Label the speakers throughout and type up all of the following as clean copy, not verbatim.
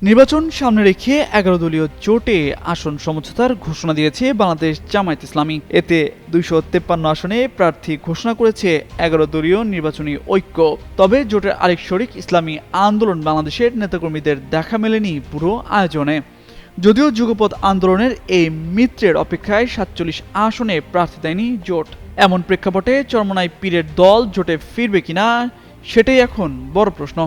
Speaker 1: নির্বাচন সামনে রেখে ১১ দলীয় জোটে আসন সমঝোতার ঘোষণা দিয়েছে বাংলাদেশ জামায়াত ইসলামী। এতে ২৫৩ আসনে প্রার্থী ঘোষণা করেছে ১১ দলীয় নির্বাচনী ঐক্য। তবে জোটের আরেক শরিক ইসলামী আন্দোলন বাংলাদেশের নেতাকর্মীদের দেখা মেলেনি পুরো আয়োজনে। যদিও যুগপৎ আন্দোলনের এই মিত্রের অপেক্ষায় ৪৭ আসনে প্রার্থী দেয়নি জোট। এমন প্রেক্ষাপটে চরমোনাই পীরের দল জোটে ফিরবে কিনা সেটাই এখন বড় প্রশ্ন।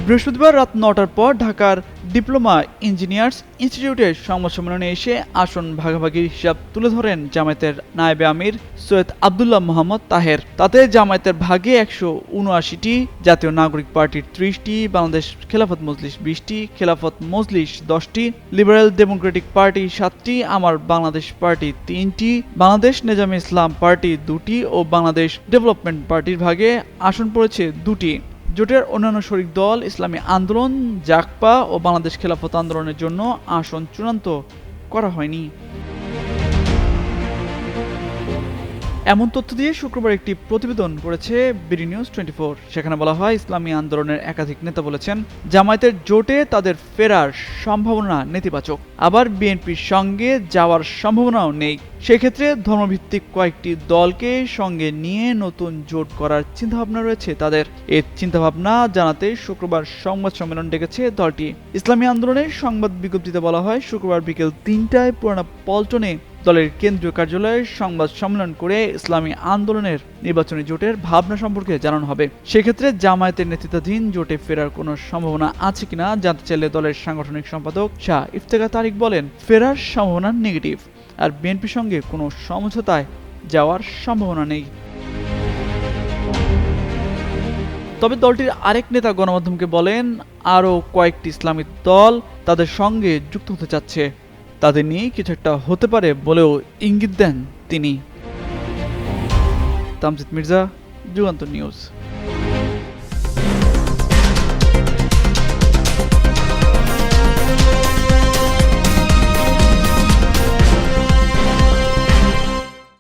Speaker 1: বৃহস্পতিবার রাত ৯টার পর ঢাকার ডিপ্লোমা ইঞ্জিনিয়ার্স ইনস্টিটিউটের সংবাদ সম্মেলনে এসে আসন ভাগাভাগির হিসাব তুলে ধরেন জামায়াতের নায়েবে আমির সৈয়দ আবদুল্লাহ মোহাম্মদ তাহের। তাতে জামায়াতের ভাগে ১৭৯টি, জাতীয় নাগরিক পার্টির ৩০টি, বাংলাদেশ খেলাফত মজলিস ২০টি, খেলাফত মজলিস ১০টি, লিবারেল ডেমোক্রেটিক পার্টি ৭টি, আমার বাংলাদেশ পার্টি ৩টি, বাংলাদেশ নেজামে ইসলাম পার্টি ২টি ও বাংলাদেশ ডেভেলপমেন্ট পার্টির ভাগে আসন পড়েছে ২টি। জোটের অন্যান্য শরিক দল ইসলামী আন্দোলন, জাকপা ও বাংলাদেশ খেলাফত আন্দোলনের জন্য আসন চূড়ান্ত করা হয়নি। এমন তথ্য দিয়ে শুক্রবার একটি প্রতিবেদন করেছে BDNews24। সেখানে বলা হয়, ইসলামী আন্দোলনের একাধিক নেতা বলেছেন জামায়াতের জোটে তাদের ফেরার সম্ভাবনা নেতিবাচক, আবার বিএনপির সঙ্গে যাওয়ার সম্ভাবনাও নেই। সেক্ষেত্রে ধর্মভিত্তিক কয়েকটি দলকে সঙ্গে নিয়ে নতুন জোট করার চিন্তাভাবনা রয়েছে তাদের। এই চিন্তাভাবনা জানাতে শুক্রবার সংবাদ সম্মেলন ডেকেছে দলটি। ইসলামী আন্দোলনের সংবাদ বিজ্ঞপ্তিতে বলা হয়, শুক্রবার বিকেল ৩টায় পুরানা পল্টনে দলের কেন্দ্রীয় কার্যালয়ে সংবাদ সম্মেলন করে ইসলামী আন্দোলনের নির্বাচনী জোটের ভাবনা সম্পর্কে জানানো হবে। সেক্ষেত্রে জামায়াতের নেতৃত্বাধীন জোটে ফেরার কোনো সম্ভাবনা আছে কিনা জানতে চাইলে দলের সাংগঠনিক সম্পাদক শাহ ইফতেখার তারিক বলেন, ফেরার সম্ভাবনা নেগেটিভ, আর বিএনপির সঙ্গে কোনো সমঝোতায় যাওয়ার সম্ভাবনা নেই। তবে দলটির আরেক নেতা গণমাধ্যমকে বলেন, আরও কয়েকটি ইসলামিক দল তাদের সঙ্গে যুক্ত হতে চাচ্ছে, তাদের নিয়ে কিছু একটা হতে পারে বলেও ইঙ্গিত দেন তিনি। তামজিদ মির্জা, যুগান্তর নিউজ।